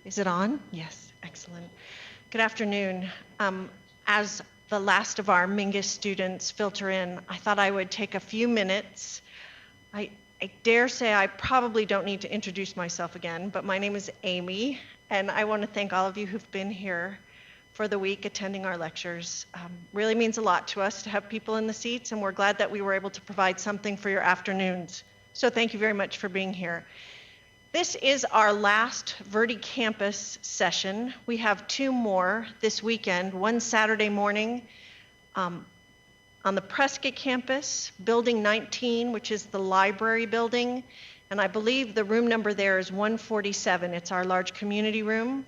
Is it on? Yes, excellent. Good afternoon. As the last of our Mingus students filter in, I thought I would take a few minutes. I dare say I probably don't need to introduce myself again, but my name is Amy, and I want to thank all of you who've been here for the week attending our lectures. Really means a lot to us to have people in the seats, and we're glad that we were able to provide something for your afternoons. So thank you very much for being here. This is our last Verdi campus session. We have two more this weekend, one Saturday morning on the Prescott campus, Building 19, which is the library building, and I believe the room number there is 147. It's our large community room.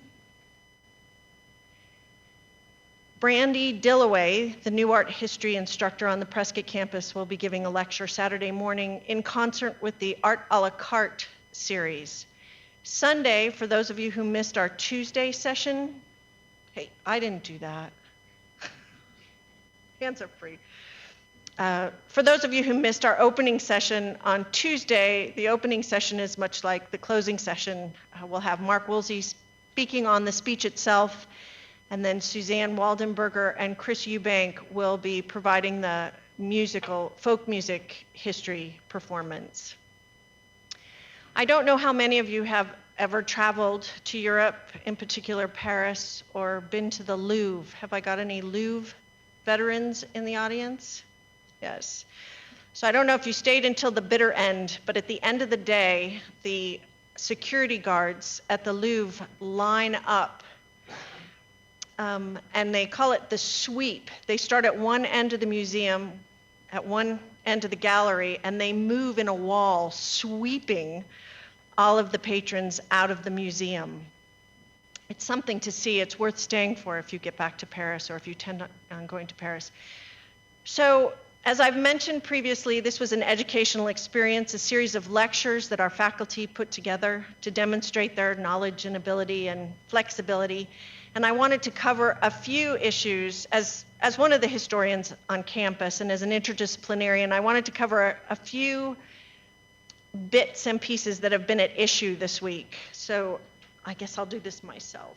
Brandy Dillaway, the new art history instructor on the Prescott campus, will be giving a lecture Saturday morning in concert with the Art a la carte series. Sunday, for those of you who missed our Tuesday session, hey, I didn't do that. Hands are free. For those of you who missed our opening session on Tuesday, the opening session is much like the closing session. We'll have Mark Woolsey speaking on the speech itself, and then Suzanne Waldenberger and Chris Eubank will be providing the folk music history performance. I don't know how many of you have ever traveled to Europe, in particular Paris, or been to the Louvre. Have I got any Louvre veterans in the audience? Yes. So I don't know if you stayed until the bitter end, but at the end of the day, the security guards at the Louvre line up, and they call it the sweep. They start at one end of the museum, at one end of the gallery, and they move in a wall, sweeping all of the patrons out of the museum. It's something to see. It's worth staying for if you get back to Paris or if you intend on going to Paris. So, as I've mentioned previously, this was an educational experience, a series of lectures that our faculty put together to demonstrate their knowledge and ability and flexibility. And I wanted to cover a few issues as one of the historians on campus and as an interdisciplinarian. I wanted to cover a few bits and pieces that have been at issue this week. So I guess I'll do this myself.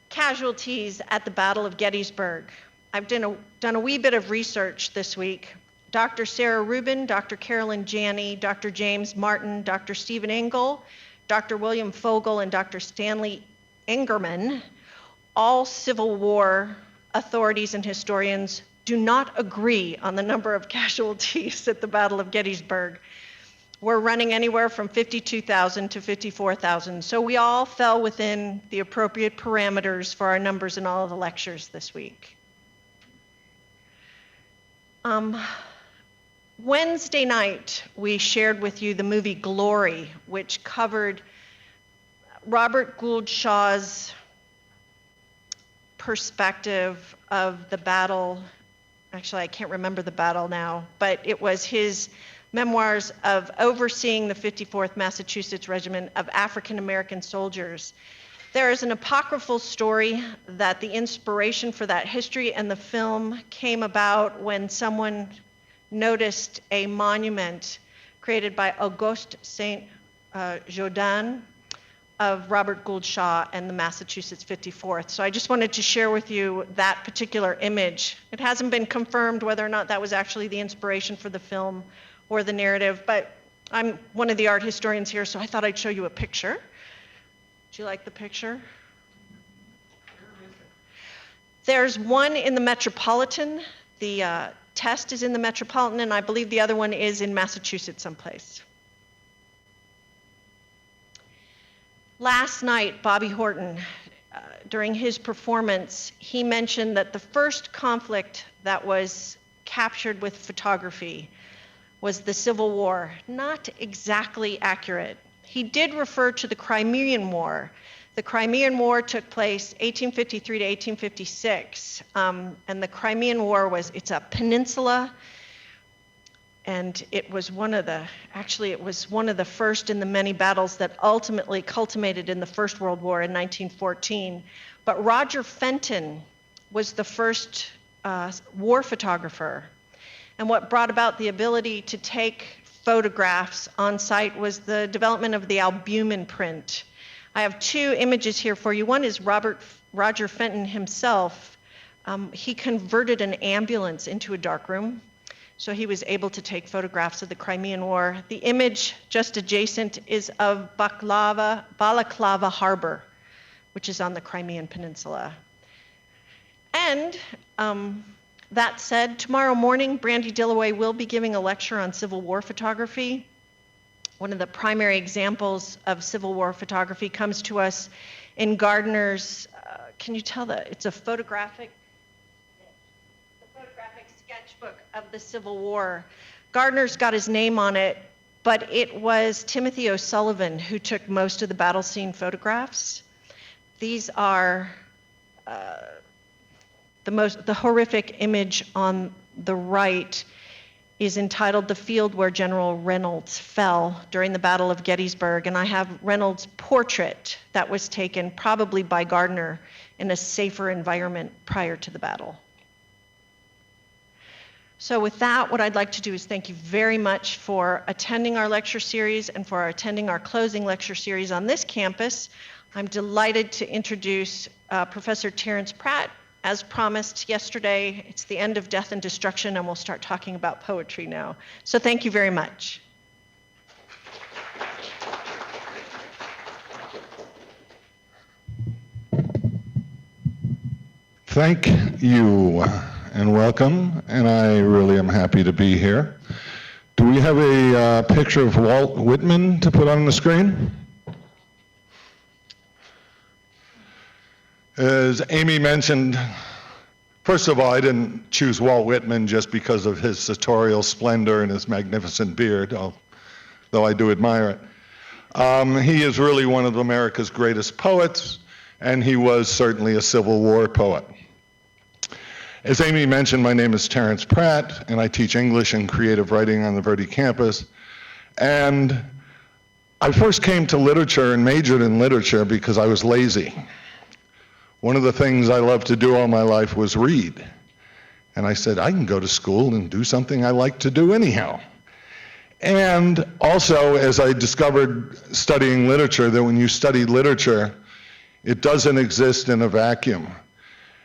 Casualties at the Battle of Gettysburg. I've done a wee bit of research this week. Dr. Sarah Rubin, Dr. Carolyn Janney, Dr. James Martin, Dr. Stephen Engel, Dr. William Fogel, and Dr. Stanley Engerman, all Civil War authorities and historians, do not agree on the number of casualties at the Battle of Gettysburg. We're running anywhere from 52,000 to 54,000, so we all fell within the appropriate parameters for our numbers in all of the lectures this week. Wednesday night, we shared with you the movie Glory, which covered Robert Gould Shaw's perspective of the battle. Actually, I can't remember the battle now, but it was his memoirs of overseeing the 54th Massachusetts Regiment of African American soldiers. There is an apocryphal story that the inspiration for that history and the film came about when someone noticed a monument created by Auguste Saint-Gaudens of Robert Gould Shaw and the Massachusetts 54th. So I just wanted to share with you that particular image. It hasn't been confirmed whether or not that was actually the inspiration for the film or the narrative, but I'm one of the art historians here, so I thought I'd show you a picture. Do you like the picture? There's one in the Metropolitan. The test is in the Metropolitan, and I believe the other one is in Massachusetts someplace. Last night, Bobby Horton, during his performance, he mentioned that the first conflict that was captured with photography was the Civil War. Not exactly accurate. He did refer to the Crimean War. The Crimean War took place 1853 to 1856, and the Crimean War it's a peninsula, and it was one of the first in the many battles that ultimately culminated in the First World War in 1914. But Roger Fenton was the first war photographer. And what brought about the ability to take photographs on site was the development of the albumin print. I have two images here for you. One is Roger Fenton himself. He converted an ambulance into a darkroom, so he was able to take photographs of the Crimean War. The image just adjacent is of Balaclava Harbor, which is on the Crimean Peninsula. And that said, tomorrow morning, Brandy Dillaway will be giving a lecture on Civil War photography. One of the primary examples of Civil War photography comes to us in Gardner's, can you tell that? It's a photographic sketchbook of the Civil War. Gardner's got his name on it, but it was Timothy O'Sullivan who took most of the battle scene photographs. These are the horrific image on the right is entitled "The Field Where General Reynolds Fell During the Battle of Gettysburg," and I have Reynolds' portrait that was taken probably by Gardner in a safer environment prior to the battle. So with that, what I'd like to do is thank you very much for attending our lecture series and for attending our closing lecture series on this campus. I'm delighted to introduce Professor Terrence Pratt. As promised yesterday, it's the end of Death and Destruction, and we'll start talking about poetry now. So thank you very much. Thank you and welcome, and I really am happy to be here. Do we have a picture of Walt Whitman to put on the screen? As Amy mentioned, first of all, I didn't choose Walt Whitman just because of his sartorial splendor and his magnificent beard, though I do admire it. He is really one of America's greatest poets, and he was certainly a Civil War poet. As Amy mentioned, my name is Terrence Pratt, and I teach English and creative writing on the Verdi campus. And I first came to literature and majored in literature because I was lazy. One of the things I loved to do all my life was read. And I said, I can go to school and do something I like to do anyhow. And also, as I discovered studying literature, that when you study literature, it doesn't exist in a vacuum.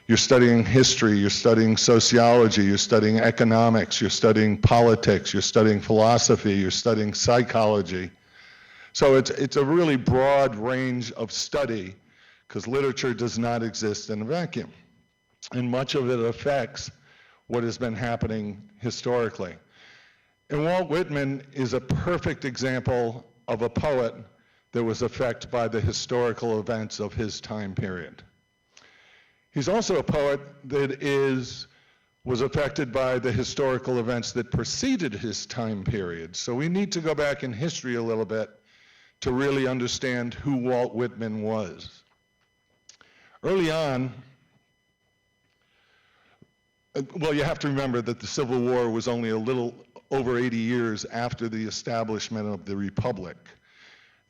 You're studying history, you're studying sociology, you're studying economics, you're studying politics, you're studying philosophy, you're studying psychology. So it's a really broad range of study, because literature does not exist in a vacuum. And much of it affects what has been happening historically. And Walt Whitman is a perfect example of a poet that was affected by the historical events of his time period. He's also a poet that was affected by the historical events that preceded his time period. So we need to go back in history a little bit to really understand who Walt Whitman was. Early on, well, you have to remember that the Civil War was only a little over 80 years after the establishment of the Republic.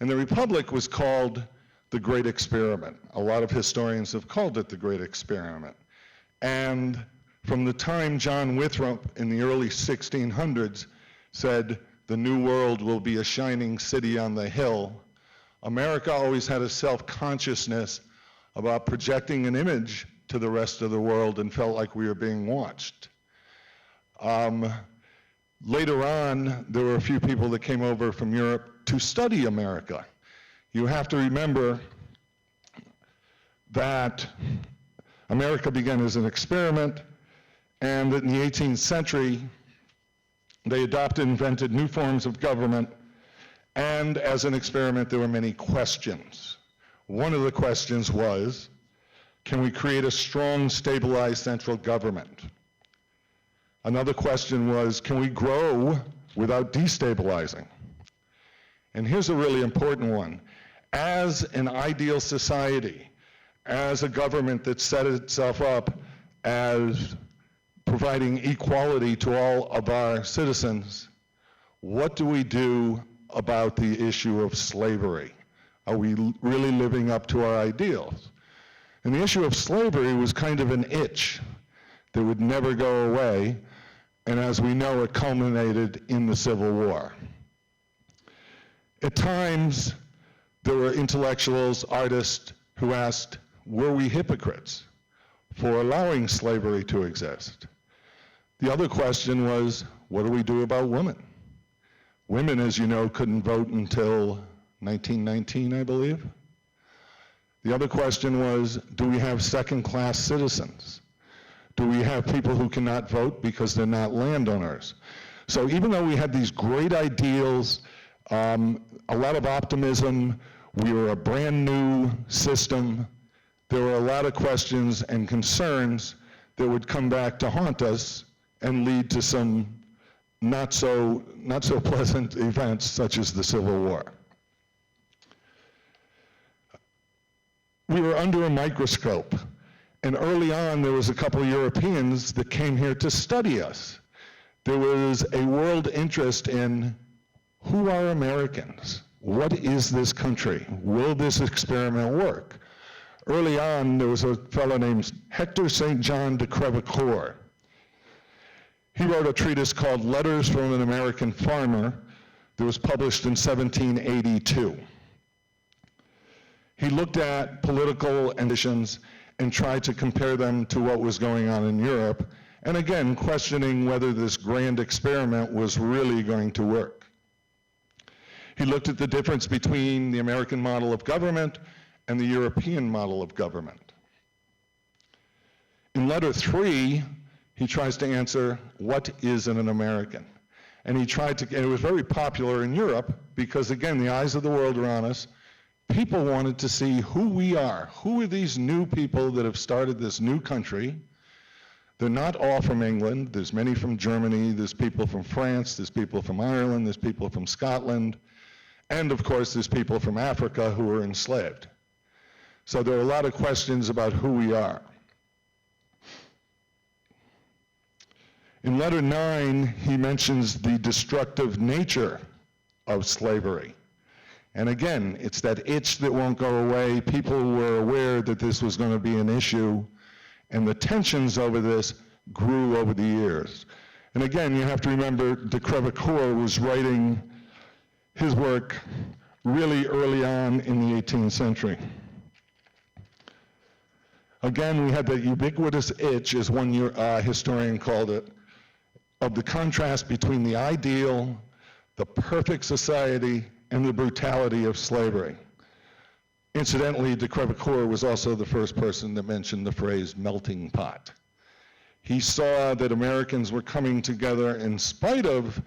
And the Republic was called the Great Experiment. A lot of historians have called it the Great Experiment. And from the time John Winthrop in the early 1600s said, the new world will be a shining city on the hill, America always had a self-consciousness about projecting an image to the rest of the world and felt like we were being watched. Later on, there were a few people that came over from Europe to study America. You have to remember that America began as an experiment, and that in the 18th century, they adopted and invented new forms of government, and as an experiment, there were many questions. One of the questions was, can we create a strong, stabilized central government? Another question was, can we grow without destabilizing? And here's a really important one. As an ideal society, as a government that set itself up as providing equality to all of our citizens, what do we do about the issue of slavery? Are we really living up to our ideals? And the issue of slavery was kind of an itch that would never go away, and as we know, it culminated in the Civil War. At times, There were intellectuals, artists who asked, were we hypocrites for allowing slavery to exist? The other question was, what do we do about women? Women, as you know, couldn't vote until 1919, I believe. The other question was, do we have second-class citizens? Do we have people who cannot vote because they're not landowners? So even though we had these great ideals, a lot of optimism, we were a brand new system, there were a lot of questions and concerns that would come back to haunt us and lead to some not so pleasant events such as the Civil War. We were under a microscope, and early on there was a couple of Europeans that came here to study us. There was a world interest in who are Americans? What is this country? Will this experiment work? Early on, there was a fellow named Hector St. John de Crevecoeur. He wrote a treatise called Letters from an American Farmer that was published in 1782. He looked at political conditions and tried to compare them to what was going on in Europe, and again, questioning whether this grand experiment was really going to work. He looked at the difference between the American model of government and the European model of government. In letter 3, he tries to answer, what is an American? And he tried to, and it was very popular in Europe because, again, the eyes of the world are on us. People wanted to see who we are. Who are these new people that have started this new country? They're not all from England. There's many from Germany. There's people from France. There's people from Ireland. There's people from Scotland. And, of course, there's people from Africa who were enslaved. So there are a lot of questions about who we are. In letter 9, he mentions the destructive nature of slavery. And again, it's that itch that won't go away. People were aware that this was going to be an issue, and the tensions over this grew over the years. And again, you have to remember de Crevecoeur was writing his work really early on in the 18th century. Again, we had the ubiquitous itch, as one historian called it, of the contrast between the ideal, the perfect society, and the brutality of slavery. Incidentally, de Crevecoeur was also the first person that mentioned the phrase melting pot. He saw that Americans were coming together in spite of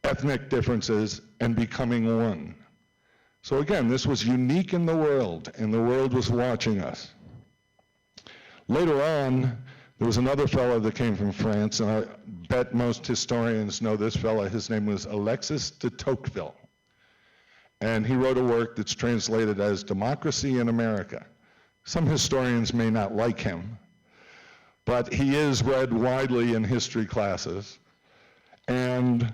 ethnic differences and becoming one. So again, this was unique in the world, and the world was watching us. Later on, there was another fellow that came from France, and I bet most historians know this fellow. His name was Alexis de Tocqueville. And he wrote a work that's translated as Democracy in America. Some historians may not like him, but he is read widely in history classes. And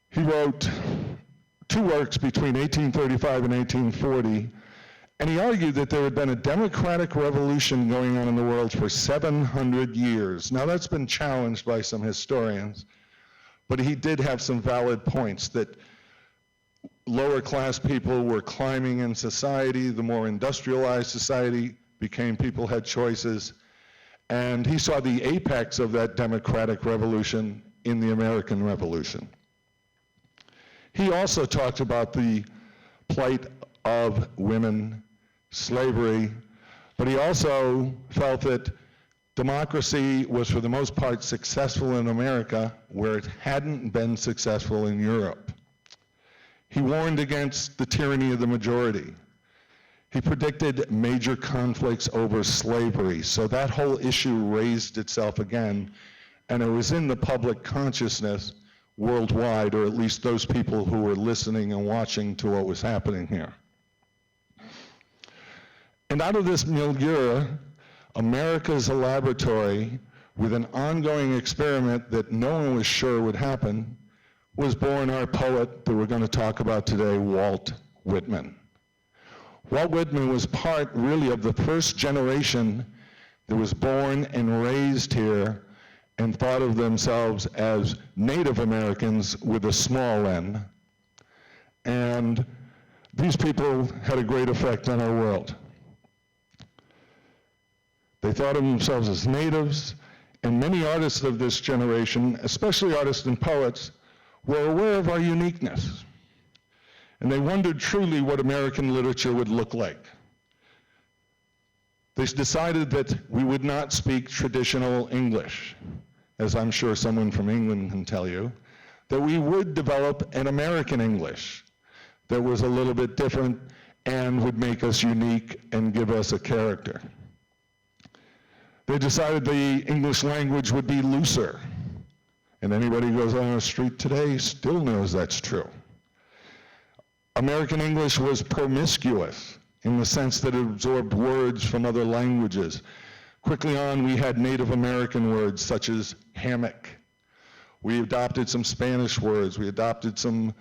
he wrote 2 works between 1835 and 1840, and he argued that there had been a democratic revolution going on in the world for 700 years. Now that's been challenged by some historians, but he did have some valid points that lower class people were climbing in society, the more industrialized society became people had choices, and he saw the apex of that democratic revolution in the American Revolution. He also talked about the plight of women, slavery, but he also felt that democracy was for the most part successful in America where it hadn't been successful in Europe. He warned against the tyranny of the majority. He predicted major conflicts over slavery, so that whole issue raised itself again, and it was in the public consciousness worldwide, or at least those people who were listening and watching to what was happening here. And out of this milieu, America's a laboratory with an ongoing experiment that no one was sure would happen, was born our poet that we're going to talk about today, Walt Whitman. Walt Whitman was part, really, of the first generation that was born and raised here and thought of themselves as Native Americans with a small n. And These people had a great effect on our world. They thought of themselves as natives, and many artists of this generation, especially artists and poets, were aware of our uniqueness. And they wondered truly what American literature would look like. They decided that we would not speak traditional English, as I'm sure someone from England can tell you, that we would develop an American English that was a little bit different and would make us unique and give us a character. They decided the English language would be looser, and anybody who goes on the street today still knows that's true. American English was promiscuous in the sense that it absorbed words from other languages. Quickly on, we had Native American words such as hammock. We adopted some Spanish words. We adopted some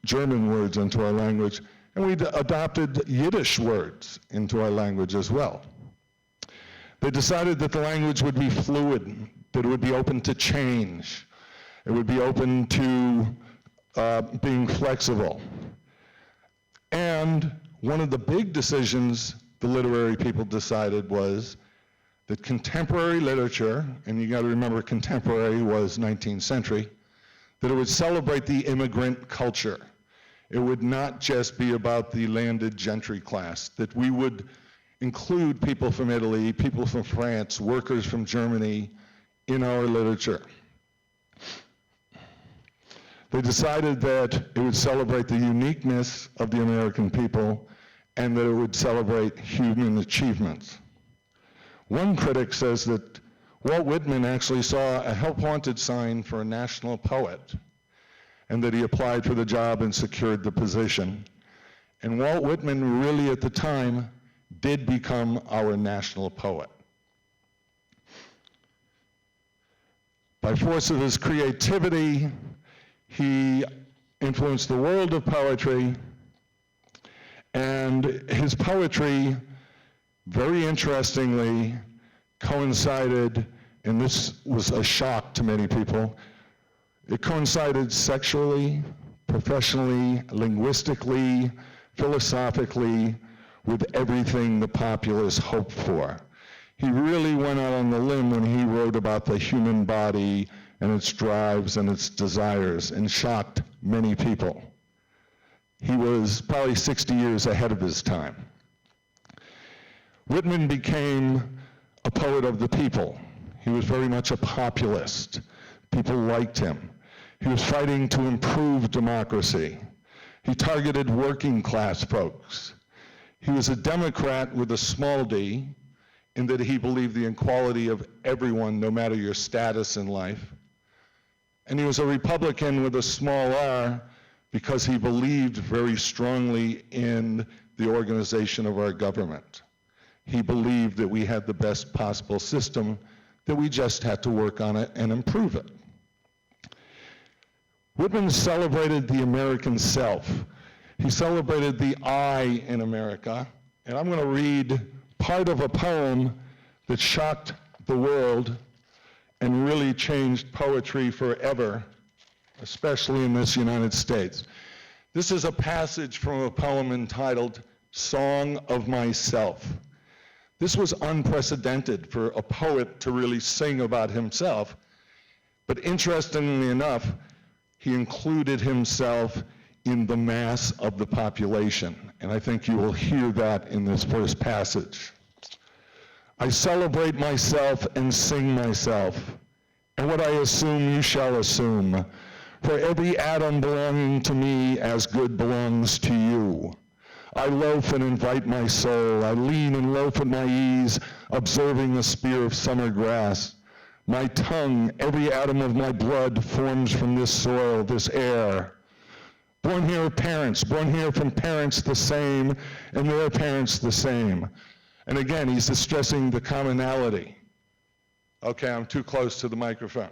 German words into our language, and we adopted Yiddish words into our language as well. They decided that the language would be fluid, that it would be open to change. It would be open to being flexible. And one of the big decisions the literary people decided was that contemporary literature, and you got to remember contemporary was 19th century, that it would celebrate the immigrant culture. It would not just be about the landed gentry class, that we would include people from Italy, people from France, workers from Germany in our literature. They decided that it would celebrate the uniqueness of the American people and that it would celebrate human achievements. One critic says that Walt Whitman actually saw a help-wanted sign for a national poet and that he applied for the job and secured the position. And Walt Whitman really at the time did become our national poet. By force of his creativity, he influenced the world of poetry, and his poetry, very interestingly, coincided, and this was a shock to many people, it coincided sexually, professionally, linguistically, philosophically, with everything the populace hoped for. He really went out on the limb when he wrote about the human body and its drives and its desires and shocked many people. He was probably 60 years ahead of his time. Whitman became a poet of the people. He was very much a populist. People liked him. He was fighting to improve democracy. He targeted working class folks. He was a Democrat with a small d, in that he believed the equality of everyone, no matter your status in life. And he was a Republican with a small r, because he believed very strongly in the organization of our government. He believed that we had the best possible system, that we just had to work on it and improve it. Whitman celebrated the American self. He celebrated the I in America, and I'm going to read part of a poem that shocked the world and really changed poetry forever, especially in this United States. This is a passage from a poem entitled Song of Myself. This was unprecedented for a poet to really sing about himself, but interestingly enough, he included himself in the mass of the population, and I think you will hear that in this first passage. I celebrate myself and sing myself, and what I assume you shall assume, for every atom belonging to me as good belongs to you. I loaf and invite my soul, I lean and loaf at my ease, observing the spear of summer grass. My tongue, every atom of my blood forms from this soil, this air. Born here of parents, born here from parents the same, and their parents the same. And again, he's stressing the commonality. Okay, I'm too close to the microphone.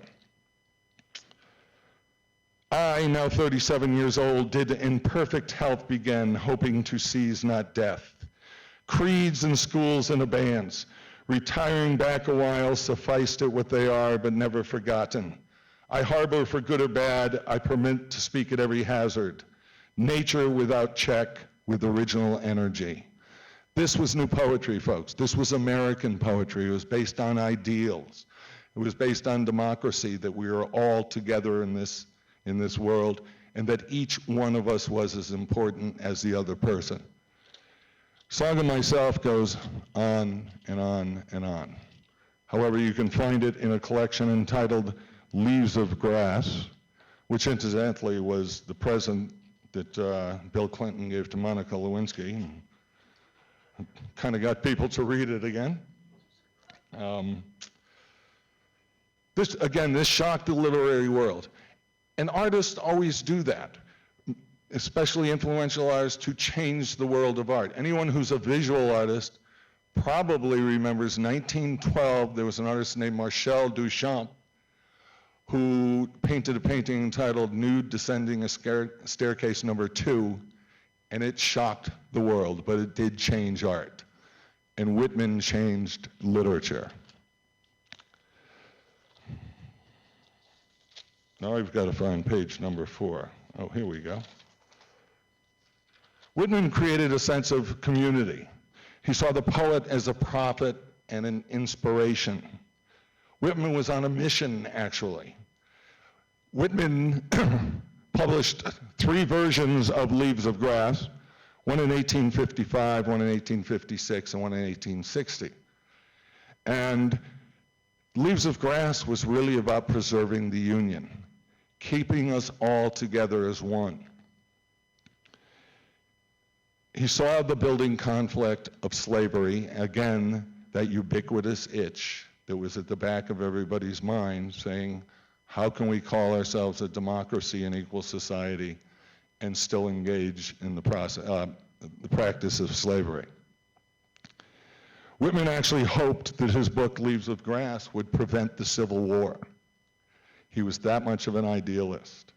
I, now 37 years old, did in perfect health begin, hoping to seize not death. Creeds and schools and abeyance, retiring back a while, sufficed it what they are, but never forgotten. I harbor for good or bad, I permit to speak at every hazard. nature without check with original energy. This was new poetry, folks. This was American poetry. It was based on ideals. It was based on democracy, that we are all together in this world, and that each one of us was as important as the other person. Song of Myself goes on and on and on. However, you can find it in a collection entitled Leaves of Grass, which incidentally was the present that Bill Clinton gave to Monica Lewinsky. Kind of got people to read it again. This shocked the literary world. And artists always do that, especially influential artists, to change the world of art. Anyone who's a visual artist probably remembers 1912, there was an artist named Marcel Duchamp who painted a painting entitled Nude Descending a Staircase Number 2, and it shocked the world, but it did change art. And Whitman changed literature. Now I've got to find page number 4. Oh, here we go. Whitman created a sense of community. He saw the poet as a prophet and an inspiration. Whitman was on a mission, actually. Whitman published 3 versions of Leaves of Grass, one in 1855, one in 1856, and one in 1860. And Leaves of Grass was really about preserving the Union, keeping us all together as one. He saw the building conflict of slavery, again, that ubiquitous itch that was at the back of everybody's mind, saying, how can we call ourselves a democracy and equal society and still engage in the practice of slavery? Whitman actually hoped that his book, Leaves of Grass, would prevent the Civil War. He was that much of an idealist.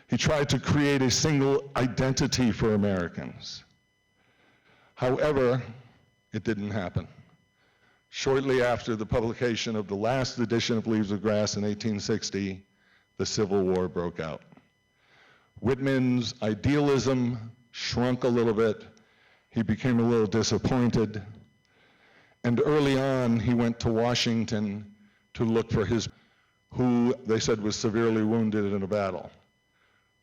He tried to create a single identity for Americans. However, it didn't happen. Shortly after the publication of the last edition of Leaves of Grass in 1860, the Civil War broke out. Whitman's idealism shrunk a little bit. He became a little disappointed. And early on, he went to Washington to look for his, who they said was severely wounded in a battle.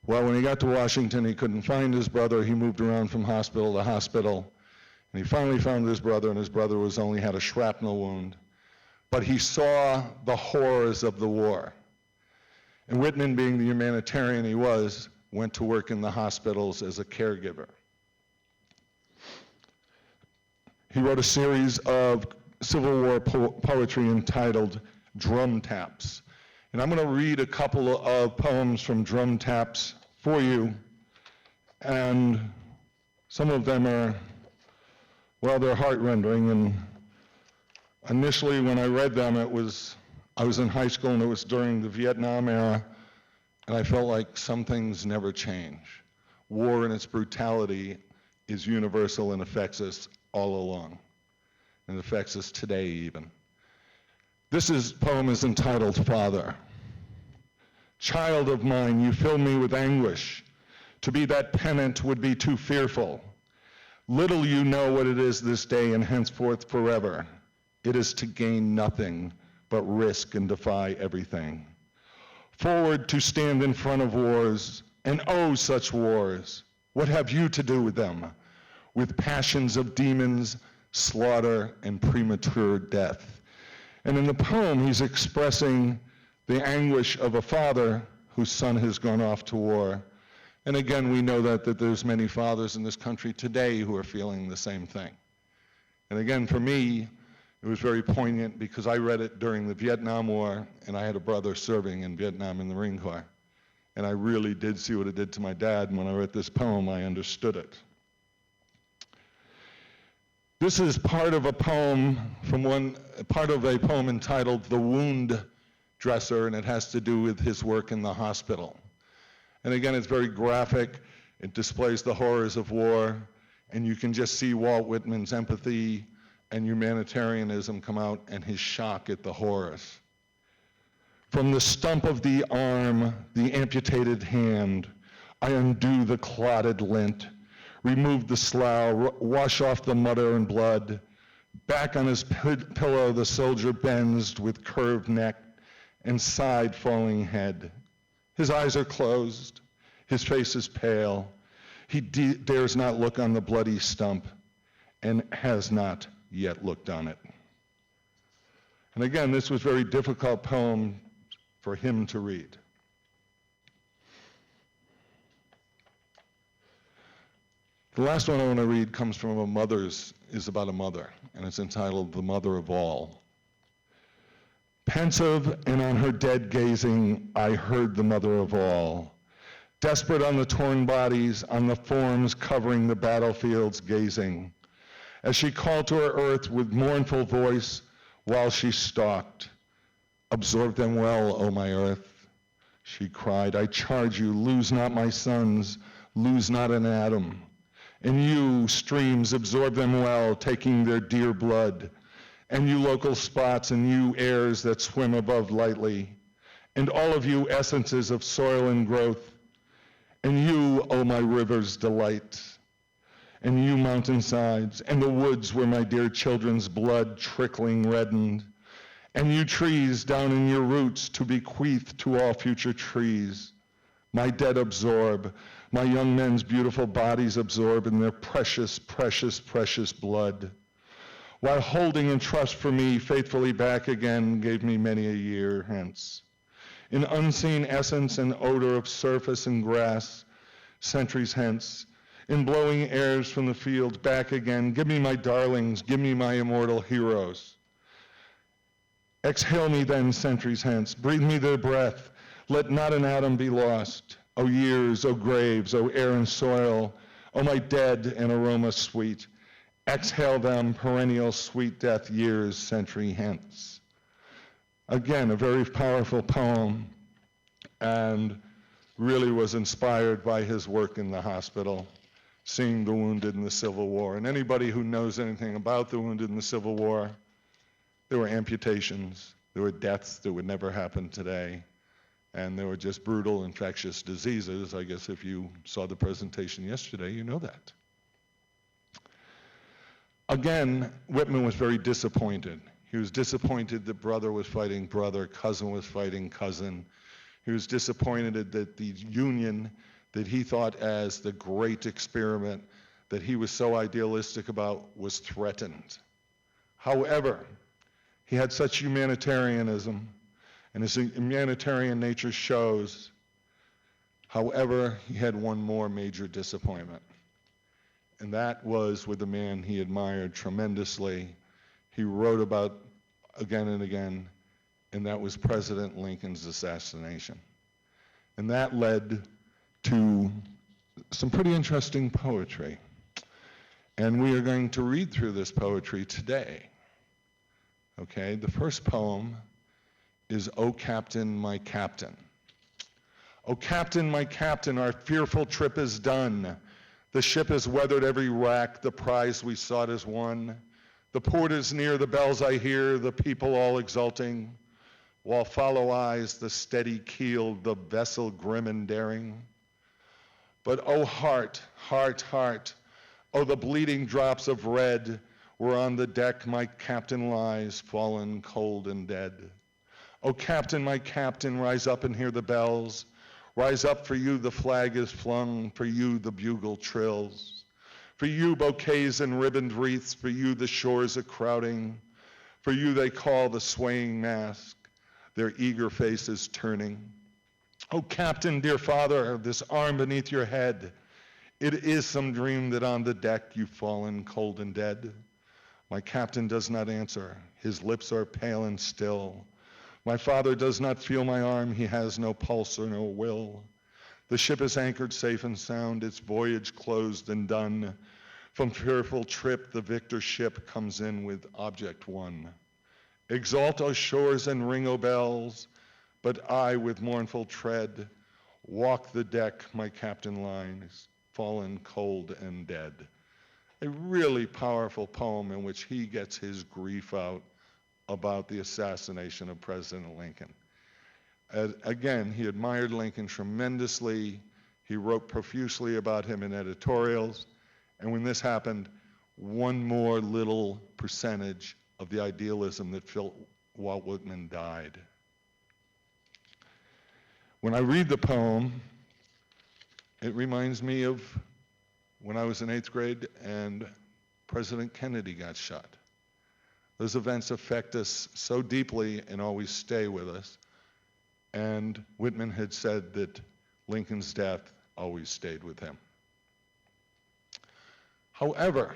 Well, when he got to Washington, he couldn't find his brother. He moved around from hospital to hospital. And he finally found his brother, and his brother only had a shrapnel wound. But he saw the horrors of the war. And Whitman, being the humanitarian he was, went to work in the hospitals as a caregiver. He wrote a series of Civil War poetry entitled Drum Taps. And I'm going to read a couple of poems from Drum Taps for you. And some of them are, well, they're heart-rending. And initially when I read them, I was in high school, and it was during the Vietnam era. And I felt like some things never change. War and its brutality is universal and affects us all along. And affects us today even. This poem is entitled Father. Child of mine, you fill me with anguish. To be that pennant would be too fearful. Little you know what it is this day and henceforth forever. It is to gain nothing, but risk and defy everything. Forward to stand in front of wars, and oh, such wars. What have you to do with them? With passions of demons, slaughter, and premature death. And in the poem, he's expressing the anguish of a father whose son has gone off to war. And again, we know that there's many fathers in this country today who are feeling the same thing. And again, for me, it was very poignant because I read it during the Vietnam War, and I had a brother serving in Vietnam in the Marine Corps. And I really did see what it did to my dad, and when I read this poem, I understood it. This is part of a poem entitled The Wound Dresser, and it has to do with his work in the hospital. And again, it's very graphic. It displays the horrors of war, and you can just see Walt Whitman's empathy and humanitarianism come out, and his shock at the horrors. From the stump of the arm, the amputated hand, I undo the clotted lint, remove the slough, wash off the mutter and blood. Back on his pillow the soldier bends with curved neck and side falling head. His eyes are closed, his face is pale. He dares not look on the bloody stump and has not yet looked on it. And again, this was a very difficult poem for him to read. The last one I want to read comes from is about a mother, and it's entitled The Mother of All. Pensive and on her dead gazing, I heard the mother of all. Desperate on the torn bodies, on the forms covering the battlefields gazing. As she called to her earth with mournful voice while she stalked. Absorb them well, O my earth, she cried. I charge you, lose not my sons, lose not an atom. And you, streams, absorb them well, taking their dear blood. And you local spots, and you airs that swim above lightly. And all of you essences of soil and growth. And you, O my river's delight. And you mountainsides, and the woods where my dear children's blood trickling reddened. And you trees down in your roots to bequeath to all future trees. My dead absorb, my young men's beautiful bodies absorb in their precious, precious, precious blood. While holding in trust for me faithfully back again gave me many a year hence. In unseen essence and odor of surface and grass, centuries hence, in blowing airs from the fields back again, give me my darlings, give me my immortal heroes. Exhale me then centuries hence, breathe me their breath, let not an atom be lost. O years, O graves, O air and soil, O my dead and aroma sweet, exhale them perennial sweet death years, century hence. Again, a very powerful poem, and really was inspired by his work in the hospital, seeing the wounded in the Civil War. And anybody who knows anything about the wounded in the Civil War, there were amputations, there were deaths that would never happen today, and there were just brutal infectious diseases. I guess if you saw the presentation yesterday, you know that. Again, Whitman was very disappointed. He was disappointed that brother was fighting brother, cousin was fighting cousin. He was disappointed that the union that he thought as the great experiment that he was so idealistic about was threatened. However, he had such humanitarianism, and his humanitarian nature shows. However, he had one more major disappointment, and that was with a man he admired tremendously. He wrote about again and again, and that was President Lincoln's assassination. And that led to some pretty interesting poetry. And we are going to read through this poetry today. Okay, the first poem is O Captain, My Captain. O Captain, my Captain, our fearful trip is done. The ship has weathered every wrack, the prize we sought is won. The port is near, the bells I hear, the people all exulting, while follow eyes the steady keel, the vessel grim and daring. But oh heart, heart, heart, oh the bleeding drops of red, where on the deck my captain lies, fallen cold and dead. O Captain, my Captain, rise up and hear the bells. Rise up, for you the flag is flung, for you the bugle trills. For you bouquets and ribboned wreaths, for you the shores are crowding. For you they call the swaying mast, their eager faces turning. O Captain, dear father, this arm beneath your head, it is some dream that on the deck you've fallen cold and dead. My captain does not answer, his lips are pale and still. My father does not feel my arm, he has no pulse or no will. The ship is anchored safe and sound, its voyage closed and done. From fearful trip, the victor ship comes in with object won. Exalt, O shores, and ring, O bells, but I with mournful tread walk the deck, my captain lies, fallen cold and dead. A really powerful poem in which he gets his grief out about the assassination of President Lincoln. Again, he admired Lincoln tremendously. He wrote profusely about him in editorials. And when this happened, one more little percentage of the idealism that filled Walt Whitman died. When I read the poem, it reminds me of when I was in 8th grade and President Kennedy got shot. Those events affect us so deeply and always stay with us. And Whitman had said that Lincoln's death always stayed with him. However,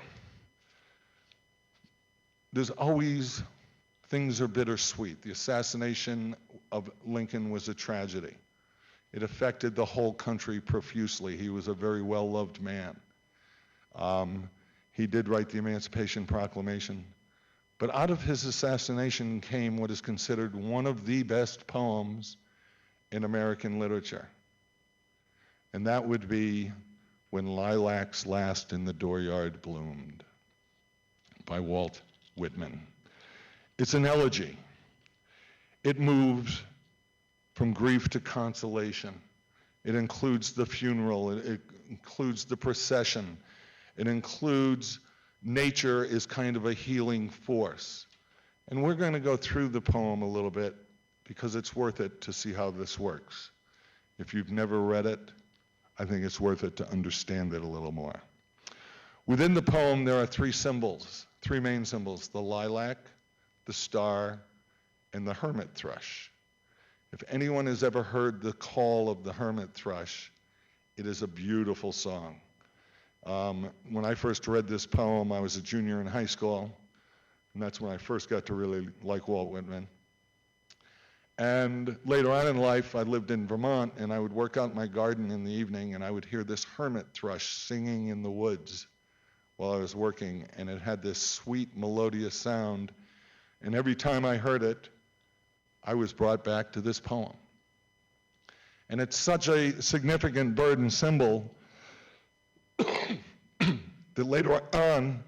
there's always, things are bittersweet. The assassination of Lincoln was a tragedy. It affected the whole country profusely. He was a very well-loved man. He did write the Emancipation Proclamation. But out of his assassination came what is considered one of the best poems in American literature. And that would be When Lilacs Last in the Dooryard Bloomed by Walt Whitman. It's an elegy. It moves from grief to consolation. It includes the funeral. It includes the procession. It includes nature is kind of a healing force. And we're going to go through the poem a little bit because it's worth it to see how this works. If you've never read it, I think it's worth it to understand it a little more. Within the poem, there are three symbols, three main symbols: the lilac, the star, and the hermit thrush. If anyone has ever heard the call of the hermit thrush, it is a beautiful song. When I first read this poem, I was a junior in high school, and that's when I first got to really like Walt Whitman. And later on in life, I lived in Vermont, and I would work out in my garden in the evening, and I would hear this hermit thrush singing in the woods while I was working, and it had this sweet, melodious sound. And every time I heard it, I was brought back to this poem. And it's such a significant bird and symbol that later on,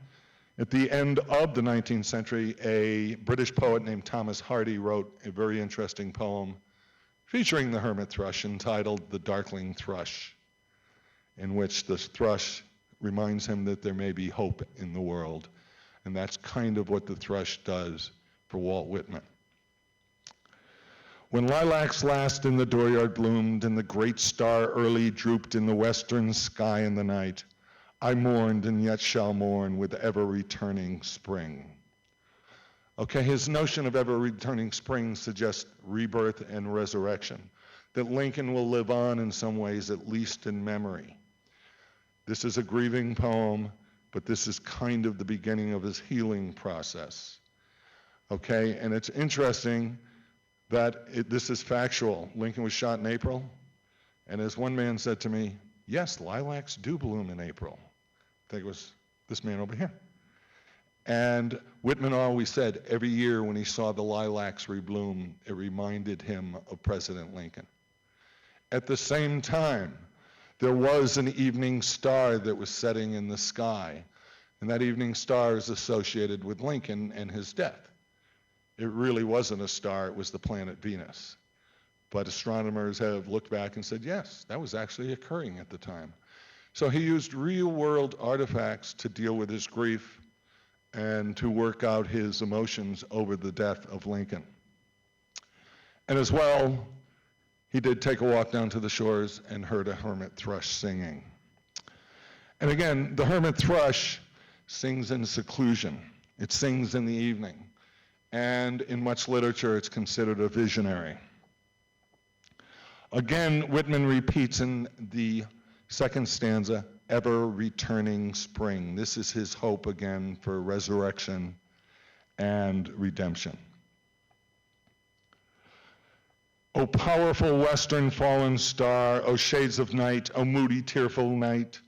at the end of the 19th century, a British poet named Thomas Hardy wrote a very interesting poem featuring the hermit thrush entitled The Darkling Thrush, in which the thrush reminds him that there may be hope in the world. And that's kind of what the thrush does for Walt Whitman. When lilacs last in the dooryard bloomed, and the great star early drooped in the western sky in the night, I mourned and yet shall mourn with ever-returning spring. Okay, his notion of ever-returning spring suggests rebirth and resurrection, that Lincoln will live on in some ways, at least in memory. This is a grieving poem, but this is kind of the beginning of his healing process. Okay, and it's interesting that this is factual. Lincoln was shot in April, and as one man said to me, yes, lilacs do bloom in April. I think it was this man over here. And Whitman always said every year when he saw the lilacs rebloom, it reminded him of President Lincoln. At the same time, there was an evening star that was setting in the sky, and that evening star is associated with Lincoln and his death. It really wasn't a star, it was the planet Venus. But astronomers have looked back and said, yes, that was actually occurring at the time. So he used real-world artifacts to deal with his grief and to work out his emotions over the death of Lincoln. And as well, he did take a walk down to the shores and heard a hermit thrush singing. And again, the hermit thrush sings in seclusion. It sings in the evening. And in much literature, it's considered a visionary. Again, Whitman repeats in the second stanza, ever-returning spring. This is his hope again for resurrection and redemption. O powerful western fallen star, O shades of night, O moody tearful night,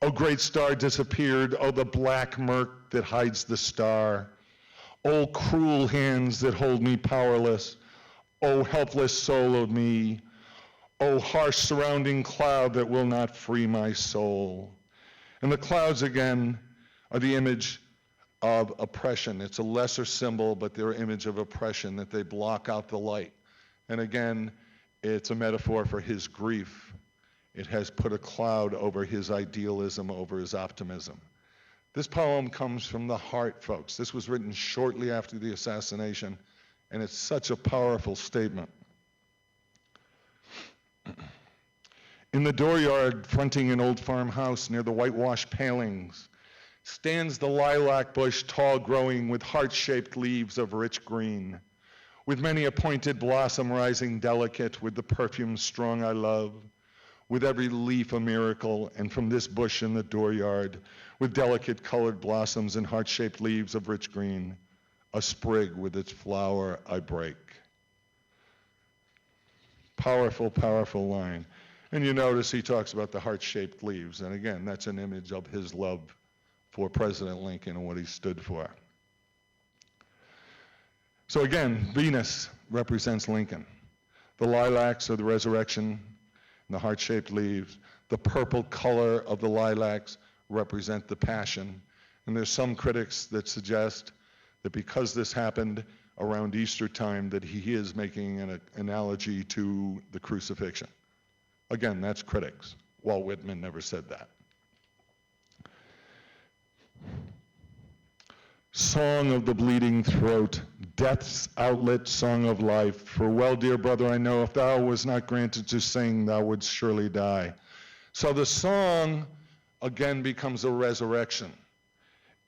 O great star disappeared, O the black murk that hides the star, O cruel hands that hold me powerless, O helpless soul of me, O harsh surrounding cloud that will not free my soul. And the clouds again are the image of oppression. It's a lesser symbol, but they're an image of oppression, that they block out the light. And again, it's a metaphor for his grief It has put a cloud over his idealism, over his optimism. This poem comes from the heart, folks. This was written shortly after the assassination, and it's such a powerful statement. In the dooryard fronting an old farmhouse near the whitewashed palings stands the lilac bush, tall growing with heart-shaped leaves of rich green, with many a pointed blossom rising delicate with the perfume strong I love, with every leaf a miracle, and from this bush in the dooryard, with delicate colored blossoms and heart-shaped leaves of rich green, a sprig with its flower I break. Powerful, powerful line. And you notice he talks about the heart-shaped leaves, and again, that's an image of his love for President Lincoln and what he stood for. So again, Venus represents Lincoln. The lilacs are the resurrection, and the heart-shaped leaves. The purple color of the lilacs represent the passion. And there's some critics that suggest that because this happened around Easter time, that he is making an analogy to the crucifixion. Again, that's critics. Walt Whitman never said that. Song of the bleeding throat, death's outlet, song of life. For well, dear brother, I know if thou was not granted to sing, thou wouldst surely die. So the song, again, becomes a resurrection.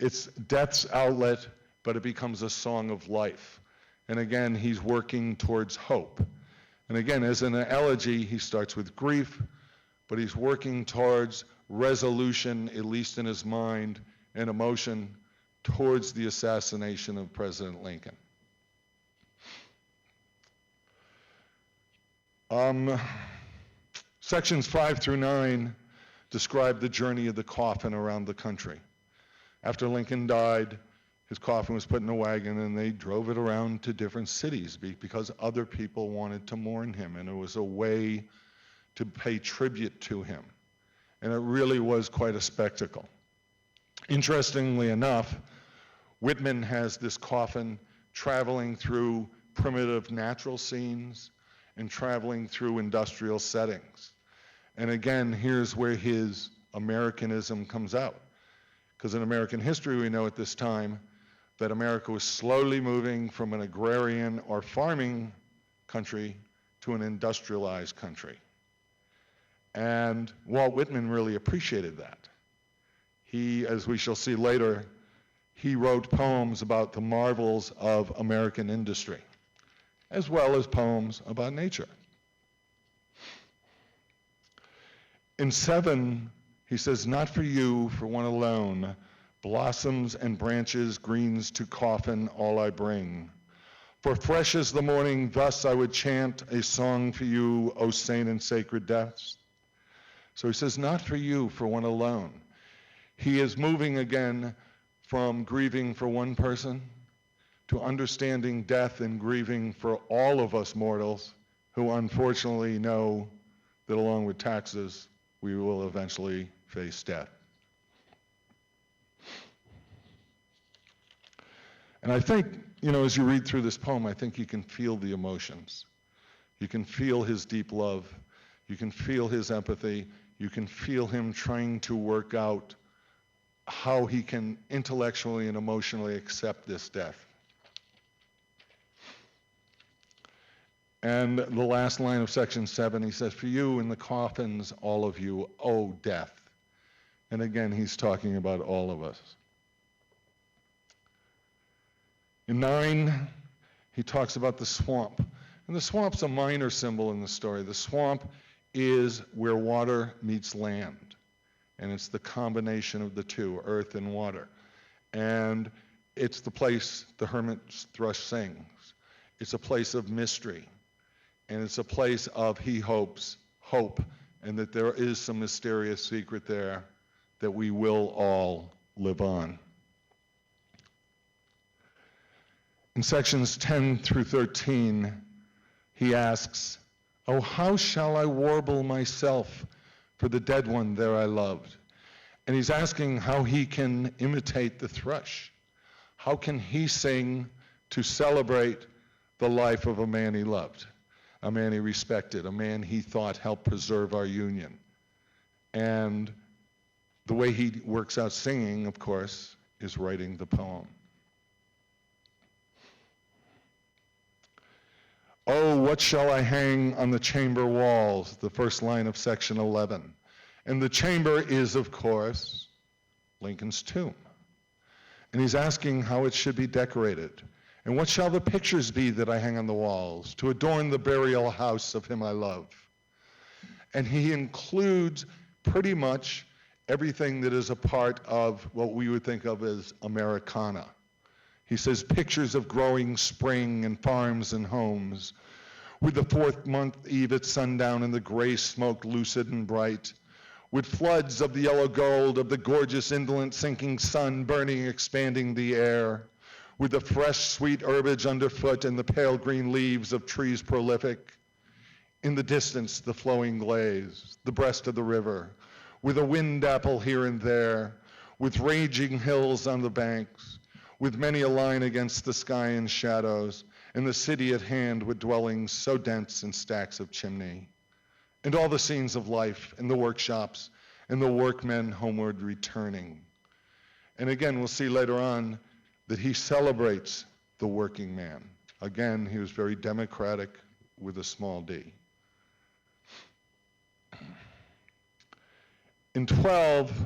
It's death's outlet, but it becomes a song of life. And again, he's working towards hope. And again, as an elegy, he starts with grief, but he's working towards resolution, at least in his mind, and emotion, towards the assassination of President Lincoln. Sections 5 through 9 describe the journey of the coffin around the country. After Lincoln died, his coffin was put in a wagon and they drove it around to different cities because other people wanted to mourn him, and it was a way to pay tribute to him. And it really was quite a spectacle. Interestingly enough, Whitman has this coffin traveling through primitive natural scenes and traveling through industrial settings. And again, here's where his Americanism comes out. Because in American history, we know at this time that America was slowly moving from an agrarian or farming country to an industrialized country. And Walt Whitman really appreciated that. He, as we shall see later, he wrote poems about the marvels of American industry, as well as poems about nature. In 7, he says, not for you, for one alone, blossoms and branches, greens to coffin, all I bring. For fresh as the morning, thus I would chant a song for you, O saint and sacred deaths. So he says, not for you, for one alone. He is moving again from grieving for one person to understanding death and grieving for all of us mortals who unfortunately know that along with taxes, we will eventually face death. And I think, as you read through this poem, I think you can feel the emotions. You can feel his deep love. You can feel his empathy. You can feel him trying to work out how he can intellectually and emotionally accept this death. And the last line of section 7, he says, for you in the coffins, all of you, O death. And again, he's talking about all of us. In 9, he talks about the swamp. And the swamp's a minor symbol in the story. The swamp is where water meets land. And it's the combination of the two, earth and water. And it's the place the hermit thrush sings. It's a place of mystery. And it's a place of he hopes, hope, and that there is some mysterious secret there that we will all live on. In sections 10 through 13, he asks, oh, how shall I warble myself for the dead one there I loved? And he's asking how he can imitate the thrush. How can he sing to celebrate the life of a man he loved, a man he respected, a man he thought helped preserve our union, And the way he works out singing, of course, is writing the poem. Oh, what shall I hang on the chamber walls? The first line of section 11. And the chamber is, of course, Lincoln's tomb. And he's asking how it should be decorated. And what shall the pictures be that I hang on the walls to adorn the burial house of him I love? And he includes pretty much everything that is a part of what we would think of as Americana. He says pictures of growing spring and farms and homes, with the fourth month eve at sundown and the gray smoke lucid and bright, with floods of the yellow gold of the gorgeous indolent sinking sun burning, expanding the air, with the fresh sweet herbage underfoot and the pale green leaves of trees prolific. In the distance, the flowing glades, the breast of the river, with a wind apple here and there, with raging hills on the banks, with many a line against the sky in shadows, and the city at hand with dwellings so dense in stacks of chimney, and all the scenes of life in the workshops and the workmen homeward returning. And again, we'll see later on that he celebrates the working man. Again, he was very democratic with a small d. In 12,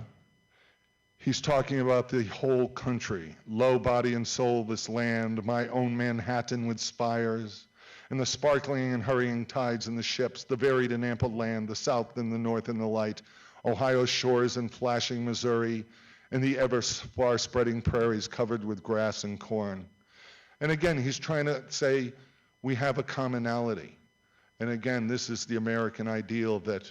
he's talking about the whole country. Lo, body and soul, this land, my own Manhattan with spires, and the sparkling and hurrying tides and the ships, the varied and ample land, the south and the north and the light, Ohio's shores and flashing Missouri, and the ever far spreading prairies covered with grass and corn. And again, he's trying to say we have a commonality. And again, this is the American ideal that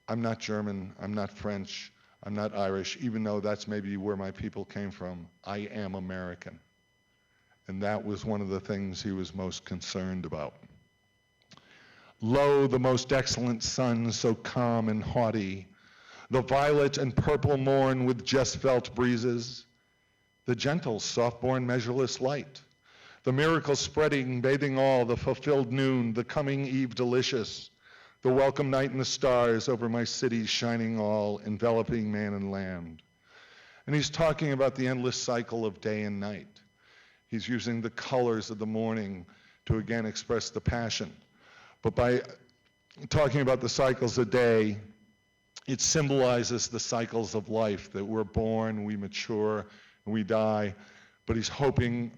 I'm not German, I'm not French, I'm not Irish, even though that's maybe where my people came from. I am American. And that was one of the things he was most concerned about. Lo, the most excellent sun, so calm and haughty, the violet and purple morn with just felt breezes, the gentle, soft-born, measureless light, the miracle spreading, bathing all, the fulfilled noon, the coming eve delicious, the welcome night and the stars over my city shining all, enveloping man and land. And he's talking about the endless cycle of day and night. He's using the colors of the morning to again express the passion. But by talking about the cycles of day, it symbolizes the cycles of life, that we're born, we mature, and we die. But he's hoping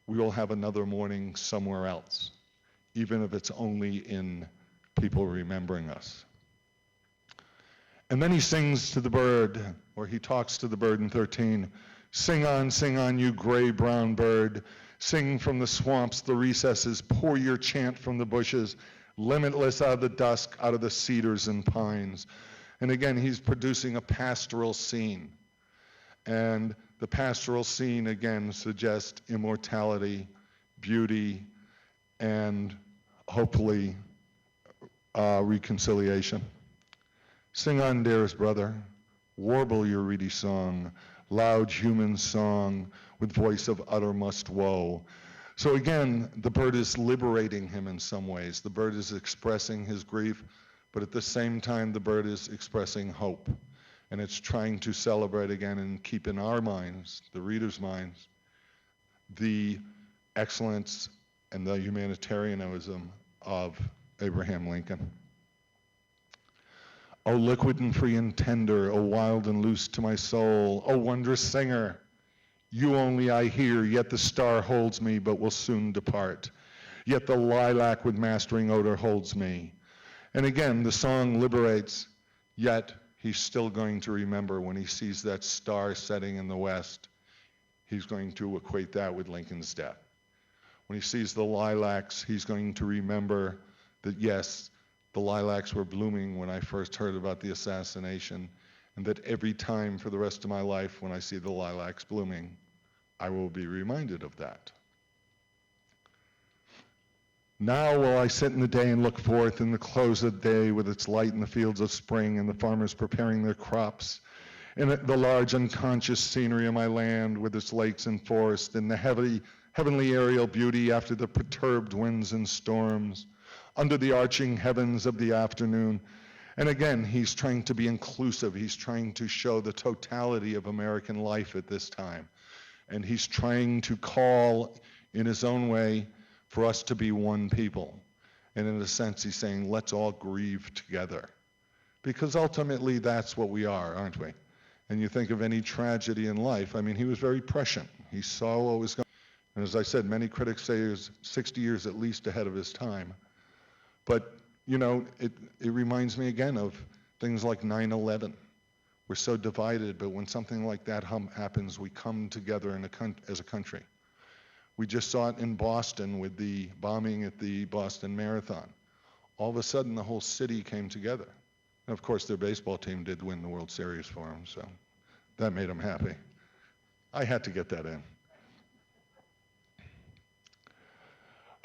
we will have another morning somewhere else, even if it's only in people remembering us. And then he sings to the bird, or he talks to the bird in 13. Sing on, you gray-brown bird. Sing from the swamps, the recesses. Pour your chant from the bushes, limitless out of the dusk, out of the cedars and pines. And again, he's producing a pastoral scene. And the pastoral scene, again, suggests immortality, beauty, and hopefully reconciliation. Sing on, dearest brother, warble your reedy song, loud human song with voice of uttermost woe. So again, the bird is liberating him in some ways. The bird is expressing his grief, but at the same time, the bird is expressing hope. And it's trying to celebrate again and keep in our minds, the reader's minds, the excellence and the humanitarianism of Abraham Lincoln. O liquid and free and tender, O wild and loose to my soul, O wondrous singer, you only I hear, yet the star holds me but will soon depart. Yet the lilac with mastering odor holds me. And again, the song liberates, yet he's still going to remember when he sees that star setting in the west, he's going to equate that with Lincoln's death. When he sees the lilacs, he's going to remember that yes, the lilacs were blooming when I first heard about the assassination, and that every time for the rest of my life when I see the lilacs blooming, I will be reminded of that. Now will I sit in the day and look forth in the close of the day with its light in the fields of spring and the farmers preparing their crops, and the large unconscious scenery of my land with its lakes and forests, and the heavenly aerial beauty after the perturbed winds and storms, under the arching heavens of the afternoon, And again, he's trying to be inclusive. He's trying to show the totality of American life at this time. And he's trying to call, in his own way, for us to be one people. And in a sense, he's saying, let's all grieve together. Because ultimately, that's what we are, aren't we? And you think of any tragedy in life, I mean, he was very prescient. He saw what was going on. And as I said, many critics say he was 60 years at least ahead of his time. But, you know, it reminds me again of things like 9/11. We're so divided, but when something like that happens, we come together as a country. We just saw it in Boston with the bombing at the Boston Marathon. All of a sudden, the whole city came together. And of course, their baseball team did win the World Series for them, so that made them happy. I had to get that in.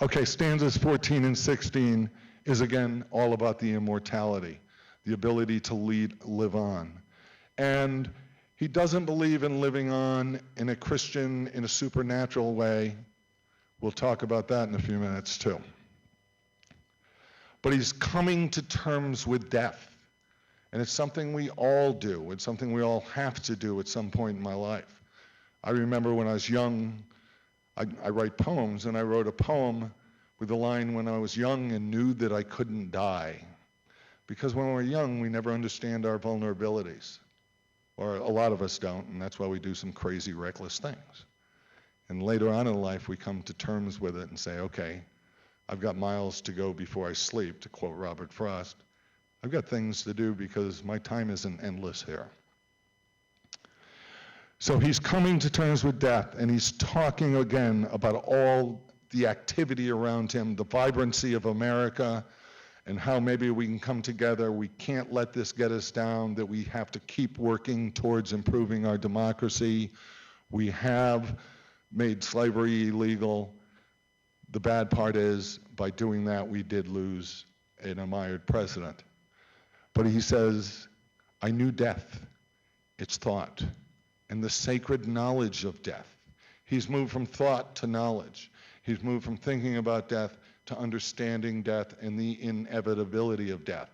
Okay, stanzas 14 and 16 is again all about the immortality, the ability to live on. And he doesn't believe in living on in a Christian, in a supernatural way. We'll talk about that in a few minutes too. But he's coming to terms with death. And it's something we all do. It's something we all have to do at some point in my life. I remember when I was young, I write poems, and I wrote a poem with the line, when I was young and knew that I couldn't die. Because when we're young, we never understand our vulnerabilities. Or a lot of us don't, and that's why we do some crazy, reckless things. And later on in life, we come to terms with it and say, okay, I've got miles to go before I sleep, to quote Robert Frost. I've got things to do because my time isn't endless here. So he's coming to terms with death, and he's talking again about all the activity around him, the vibrancy of America, and how maybe we can come together. We can't let this get us down, that we have to keep working towards improving our democracy. We have made slavery illegal. The bad part is, by doing that, we did lose an admired president. But he says, I knew death, its thought, and the sacred knowledge of death. He's moved from thought to knowledge. He's moved from thinking about death to understanding death and the inevitability of death.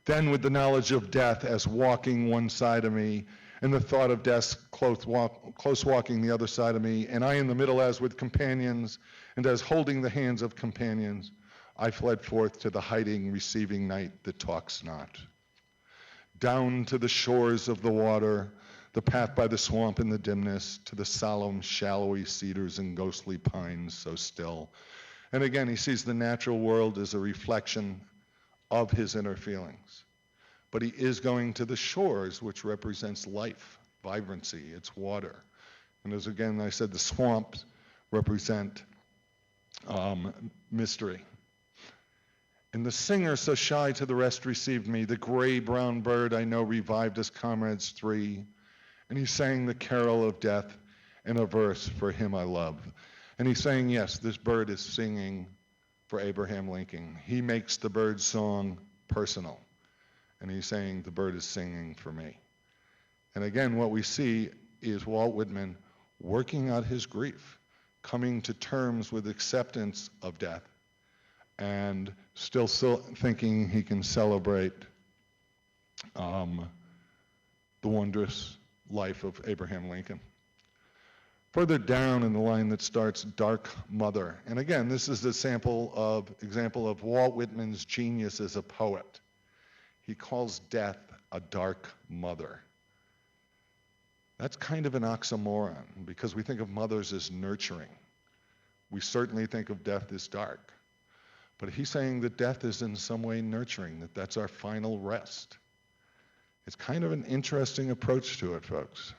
Then with the knowledge of death as walking one side of me, and the thought of death close walking the other side of me, and I in the middle as with companions, and as holding the hands of companions, I fled forth to the hiding, receiving night that talks not. Down to the shores of the water, the path by the swamp in the dimness, to the solemn, shallowy cedars and ghostly pines so still. And again, he sees the natural world as a reflection of his inner feelings. But he is going to the shores, which represents life, vibrancy, it's water. And as again I said, the swamps represent mystery. And the singer so shy to the rest received me, the gray-brown bird I know revived his comrades three. And he sang the carol of death in a verse for him I love. And he's saying, yes, this bird is singing for Abraham Lincoln. He makes the bird's song personal. And he's saying the bird is singing for me. And again, what we see is Walt Whitman working out his grief, coming to terms with acceptance of death, and still thinking he can celebrate the wondrous life of Abraham Lincoln. Further down in the line that starts, Dark Mother. And again, this is the example of Walt Whitman's genius as a poet. He calls death a dark mother. That's kind of an oxymoron, because we think of mothers as nurturing. We certainly think of death as dark. But he's saying that death is in some way nurturing, that that's our final rest. It's kind of an interesting approach to it, folks.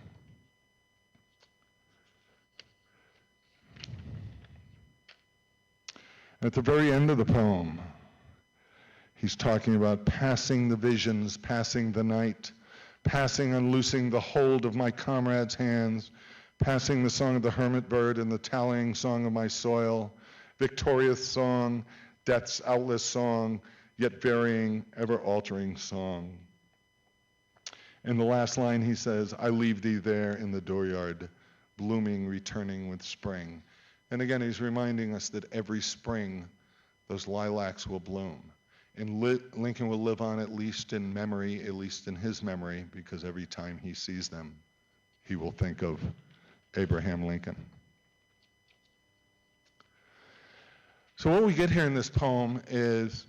At the very end of the poem, he's talking about passing the visions, passing the night, passing and loosing the hold of my comrades' hands, passing the song of the hermit bird and the tallying song of my soil, victorious song, death's outless song, yet varying, ever-altering song. In the last line he says, I leave thee there in the dooryard, blooming, returning with spring. And again, he's reminding us that every spring, those lilacs will bloom. And Lincoln will live on, at least in memory, at least in his memory, because every time he sees them, he will think of Abraham Lincoln. So what we get here in this poem is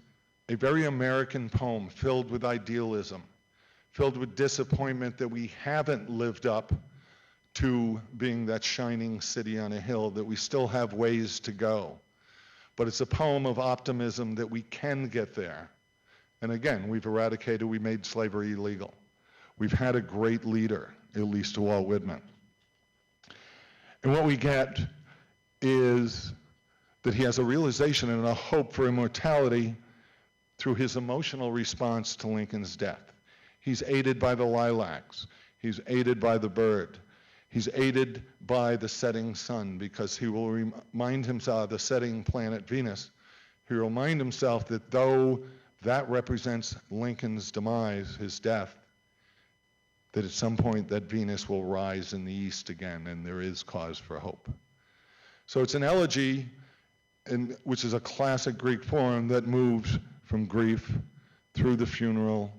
a very American poem filled with idealism, filled with disappointment that we haven't lived up to being that shining city on a hill, that we still have ways to go. But it's a poem of optimism that we can get there. And again, we've made slavery illegal. We've had a great leader, at least Walt Whitman. And what we get is that he has a realization and a hope for immortality through his emotional response to Lincoln's death. He's aided by the lilacs. He's aided by the bird. He's aided by the setting sun, because he will remind himself of the setting planet Venus. He will remind himself that though that represents Lincoln's demise, his death, that at some point that Venus will rise in the east again, and there is cause for hope. So it's an elegy, which is a classic Greek form that moves from grief through the funeral,